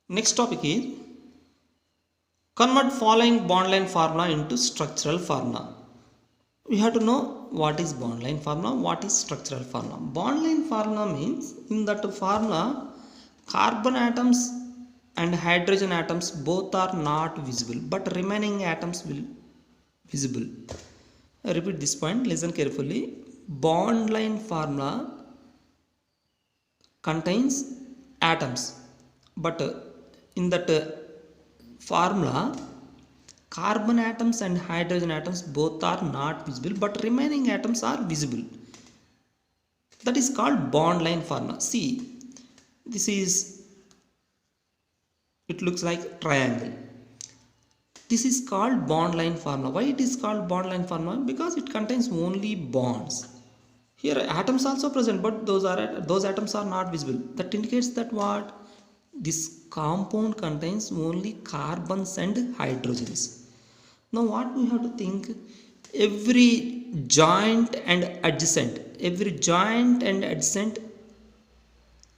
Next topic is convert following bond line formula into structural formula. We have to know what is bond line formula, what is structural formula. Bond line formula means in that formula carbon atoms and hydrogen atoms both are not visible, but remaining atoms will visible. I repeat this point, listen carefully. Bond line formula contains atoms, but in that formula carbon atoms and hydrogen atoms both are not visible, but remaining atoms are visible. That is called bond line formula. See, this is, it looks like triangle. This is called bond line formula. Why it is called bond line formula? Because it contains only bonds. Here atoms also present, but those atoms are not visible. That indicates that what? This compound contains only carbons and hydrogens. Now what we have to think? Every joint and adjacent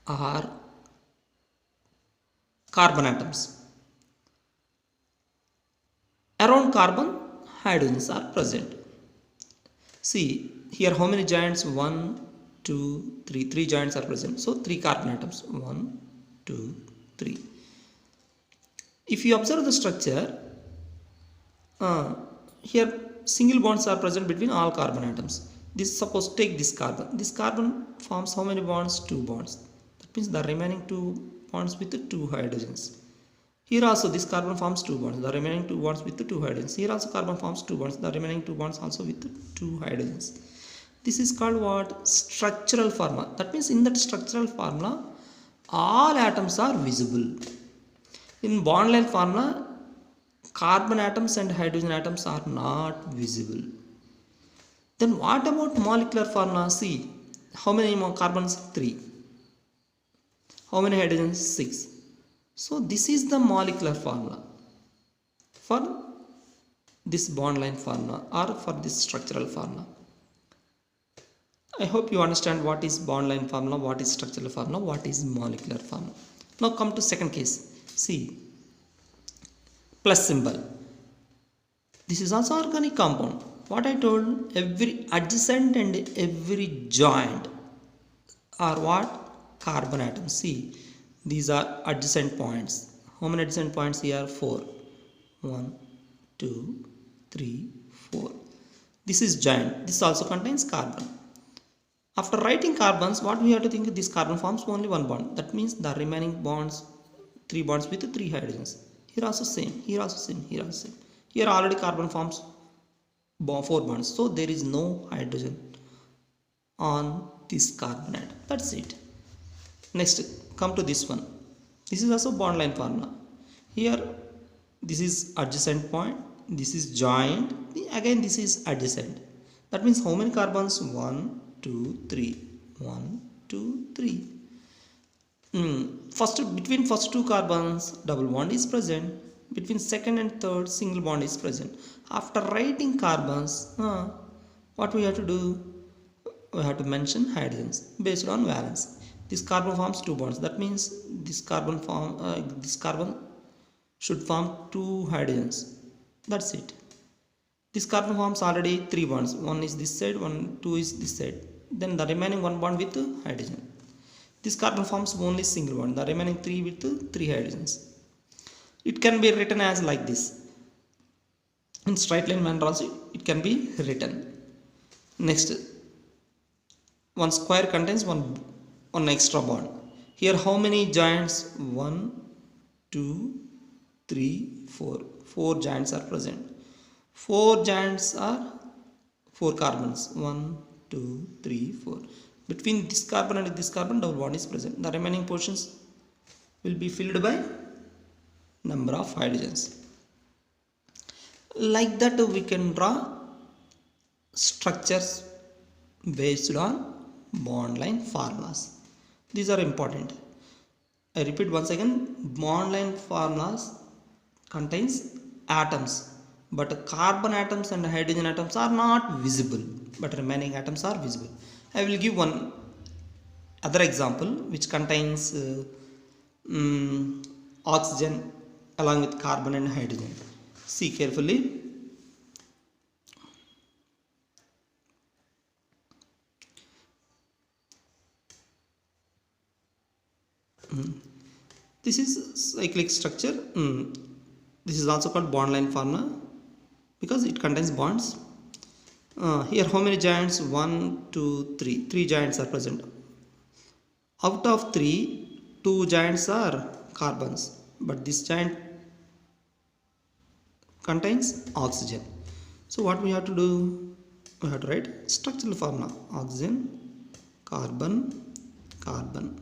are carbon atoms. Around carbon, hydrogens are present. See here, how many joints? 1, 2, 3. 3 joints are present. So 3 carbon atoms. 1, 2, 3. If you observe the structure, here single bonds are present between all carbon atoms. This, suppose take this carbon. This carbon forms how many bonds? 2 bonds. That means the remaining 2 bonds with the 2 hydrogens. Here also this carbon forms 2 bonds, the remaining 2 bonds with the 2 hydrogens. Here also carbon forms 2 bonds, the remaining 2 bonds also with the 2 hydrogens. This is called what? Structural formula. That means in that structural formula all atoms are visible. In bond line formula carbon atoms and hydrogen atoms are not visible. Then what about molecular formula? See, how many carbons? 3. How many hydrogens? 6. So this is the molecular formula for this bond line formula or for this structural formula. I hope you understand what is bond line formula, what is structural formula, what is molecular formula. Now come to second case. See, plus symbol. This is also organic compound. What I told, every adjacent and every joint are what? Carbon atoms. See, these are adjacent points. How many adjacent points here? 4. 1, 2, 3, 4. This is joint. This also contains carbon. After writing carbons, what we have to think? This carbon forms only one bond. That means the remaining bonds, 3 bonds with the 3 hydrogens. Here also same. Here also same. Here also same. Here already carbon forms 4 bonds. So there is no hydrogen on this carbon atom. That's it. Next, come to this one. This is also bond line formula. Here this is adjacent point, this is joint, again this is adjacent. That means how many carbons? 1, 2, 3. 1, 2, 3. Between first 2 carbons double bond is present. Between second and third single bond is present. After writing carbons, what we have to do? We have to mention hydrogens based on valence. This carbon forms 2 bonds. That means this carbon should form 2 hydrogens. That's it. This carbon forms already 3 bonds. One is this side, 2 is this side. Then the remaining 1 bond with hydrogen. This carbon forms only single bond. The remaining 3 with 3 hydrogens. It can be written as like this. In straight line manner also it can be written. Next, one square contains one extra bond. Here how many joints? 1, 2, 3, 4. 4 joints are present. 4 joints are 4 carbons. 1, 2, 3, 4. Between this carbon and this carbon double bond is present. The remaining portions will be filled by number of hydrogens. Like that we can draw structures based on bond line formulas. These are important. I repeat once again, bond line formulas contains atoms, but carbon atoms and hydrogen atoms are not visible, but remaining atoms are visible. I will give one other example which contains oxygen along with carbon and hydrogen. See carefully. This is cyclic structure. This is also called bond line formula because it contains bonds. Here how many giants? 1, 2, 3. 3 giants are present. Out of 3, 2 giants are carbons, but this giant contains oxygen. So what we have to do? We have to write structural formula: oxygen, carbon, carbon.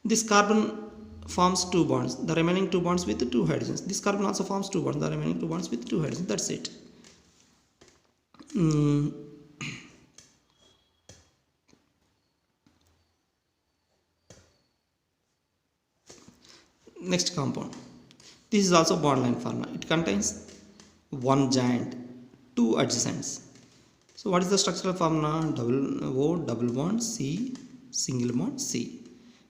This carbon forms 2 bonds, the remaining 2 bonds with 2 hydrogens. This carbon also forms 2 bonds, the remaining 2 bonds with 2 hydrogens. That's it. Next compound. This is also bond line formula. It contains 1 giant, 2 adjacents. So what is the structural formula? O double bond C, single bond C.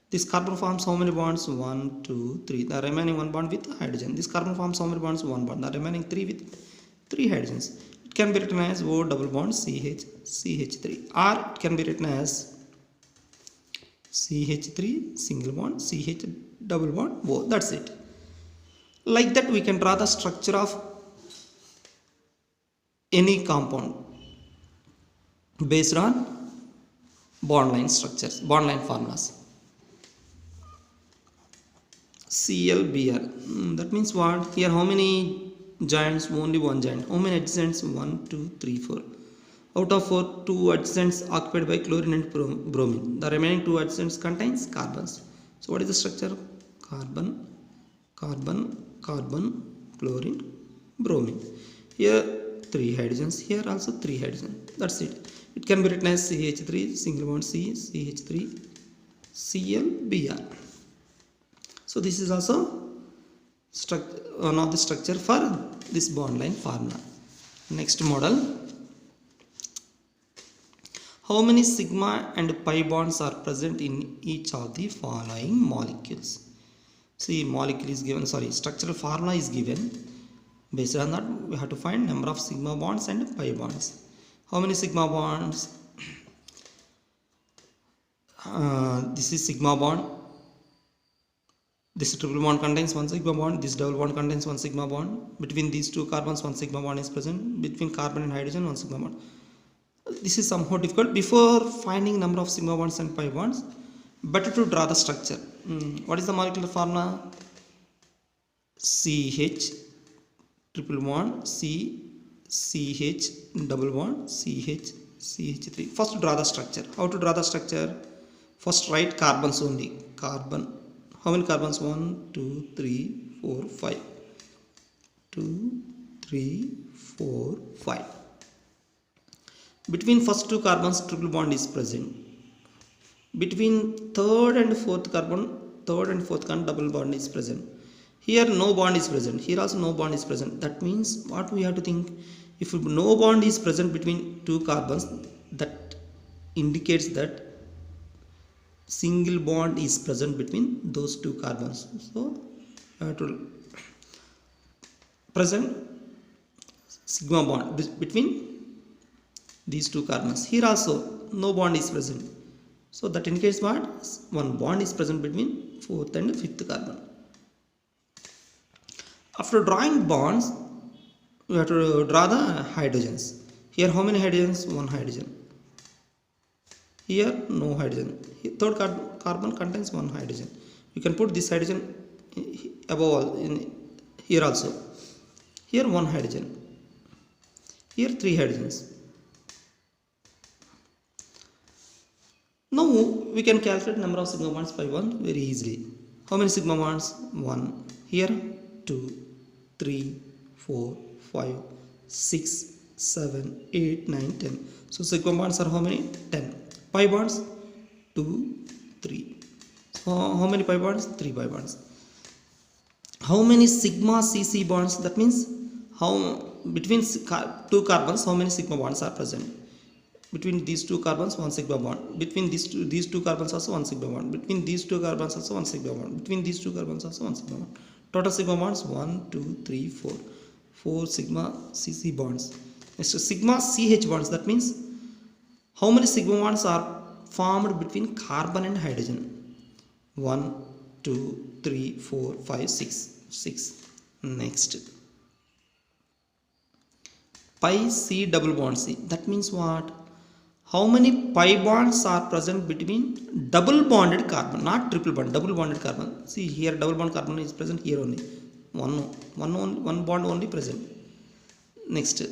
This carbon forms how many bonds? 1, 2, 3. The remaining 1 bond with hydrogen. This carbon forms how many bonds? 1 bond. The remaining 3 with 3 hydrogens. It can be written as O double bond CH, CH3. Or it can be written as CH3 single bond CH double bond O. That's it. Like that we can draw the structure of any compound based on bond line structures, bond line formulas. ClBr. That means what? Here how many giants? Only 1 giant. How many adjacents? 1, 2, 3, 4. Out of 4, 2 adjacents occupied by chlorine and bromine. The remaining 2 adjacents contains carbons. So what is the structure? Carbon, carbon, carbon, chlorine, bromine. Here 3 hydrogens. Here also 3 hydrogens. That's it. It can be written as CH3 single bond C, CH3 ClBr. So this is also one of the structure for this bond line formula. Next model. How many sigma and pi bonds are present in each of the following molecules? See, molecule is given, structural formula is given. Based on that, we have to find number of sigma bonds and pi bonds. How many sigma bonds? This is sigma bond. This triple bond contains 1 sigma bond. This double bond contains 1 sigma bond. Between these 2 carbons, 1 sigma bond is present. Between carbon and hydrogen, 1 sigma bond. This is somehow difficult. Before finding number of sigma bonds and pi bonds, better to draw the structure. What is the molecular formula? CH triple bond C, CH double bond CH, CH3. First draw the structure. How to draw the structure? First write carbons only. Carbon. How many carbons? 1, 2, 3, 4, 5. 2, 3, 4, 5. Between first 2 carbons, triple bond is present. Between third and fourth carbon, double bond is present. Here no bond is present. Here also no bond is present. That means what we have to think? If no bond is present between 2 carbons, that indicates that single bond is present between those 2 carbons. So I have to present sigma bond between these 2 carbons. Here also no bond is present. So that indicates what? 1 bond is present between 4th and 5th carbon. After drawing bonds, we have to draw the hydrogens. Here how many hydrogens? 1 hydrogen. Here no hydrogen. Here, third carbon contains 1 hydrogen. You can put this hydrogen above all in here also. Here 1 hydrogen. Here 3 hydrogens. Now we can calculate number of sigma bonds by 1 very easily. How many sigma bonds? 1. Here 2, 3, 4, 5, 6, 7, 8, 9, 10. So sigma bonds are how many? 10. Pi bonds? 2, 3. So how many pi bonds? 3 pi bonds. How many sigma CC bonds? That means how between 2 carbons how many sigma bonds are present? Between these two carbons, one sigma bond. Between these two carbons also one sigma bond. Between these two carbons also one sigma bond. Between these two carbons also one sigma bond. Total sigma bonds 1, 2, 3, 4. 4 sigma Cc bonds. Next sigma Ch bonds. That means how many sigma bonds are formed between carbon and hydrogen? 1, 2, 3, 4, 5, 6. 6. Next pi C double bond C. That means what? How many pi bonds are present between double bonded carbon, not triple bond, double bonded carbon. See here, double bond carbon is present here only. One bond only present. Next,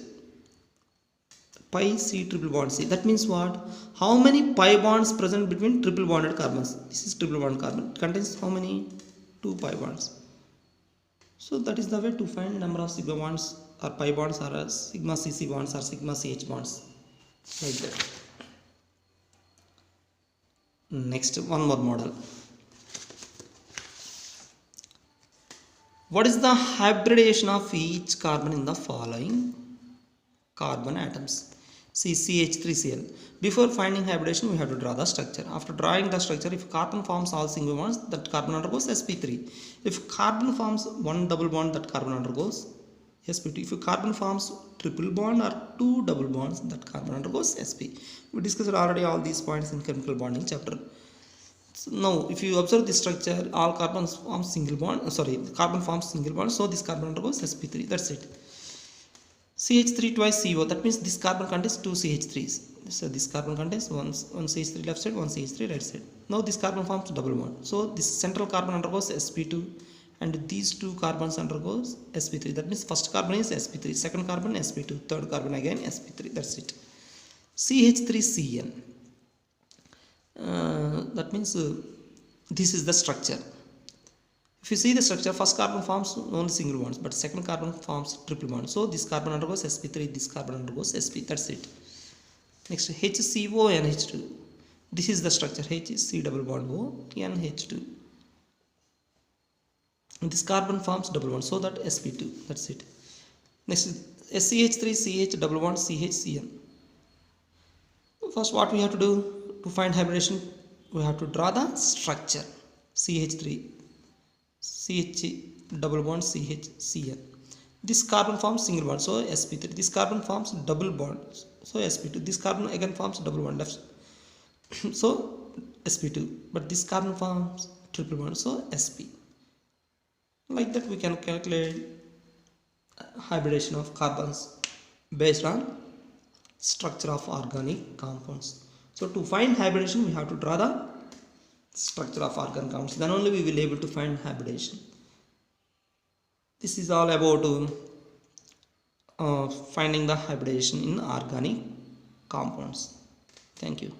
pi C triple bond C. That means what? How many pi bonds present between triple bonded carbons? This is triple bond carbon. It contains how many? 2 pi bonds. So that is the way to find number of sigma bonds or pi bonds or sigma Cc bonds or sigma Ch bonds. Like that. Next, one more model. What is the hybridization of each carbon in the following carbon atoms? See CH3Cl. Before finding hybridization, we have to draw the structure. After drawing the structure, if carbon forms all single bonds, that carbon undergoes sp3. If carbon forms one double bond, that carbon undergoes sp2. If carbon forms triple bond or 2 double bonds, that carbon undergoes sp. We discussed already all these points in chemical bonding chapter. So now if you observe this structure, all carbons form single bond, carbon forms single bond, so this carbon undergoes sp3. That's it. CH3 twice CO, that means this carbon contains 2 CH3s. So this carbon contains one CH3 left side, one CH3 right side. Now this carbon forms double bond. So this central carbon undergoes sp2 and these two carbons undergoes sp3. That means first carbon is sp3, second carbon sp2, third carbon again sp3. That's it. CH3Cn. That means this is the structure. If you see the structure, first carbon forms only single bonds, but second carbon forms triple bond. So this carbon undergoes sp3, this carbon undergoes sp. That's it. Next, HCO and H2. This is the structure. H is C double bond O and H2. And this carbon forms double bond, so that sp2. That's it. Next, SCH3 CH double bond CH Cn. First, what we have to do to find hybridization? We have to draw the structure. CH3 CH double bond CH Cn. This carbon forms single bond, so sp3. This carbon forms double bond, so sp2. This carbon again forms double bond, so sp2. But this carbon forms triple bond, so sp. Like that we can calculate hybridization of carbons based on structure of organic compounds. So to find hybridization, we have to draw the structure of organic compounds. Then only we will be able to find hybridization. This is all about finding the hybridization in organic compounds. Thank you.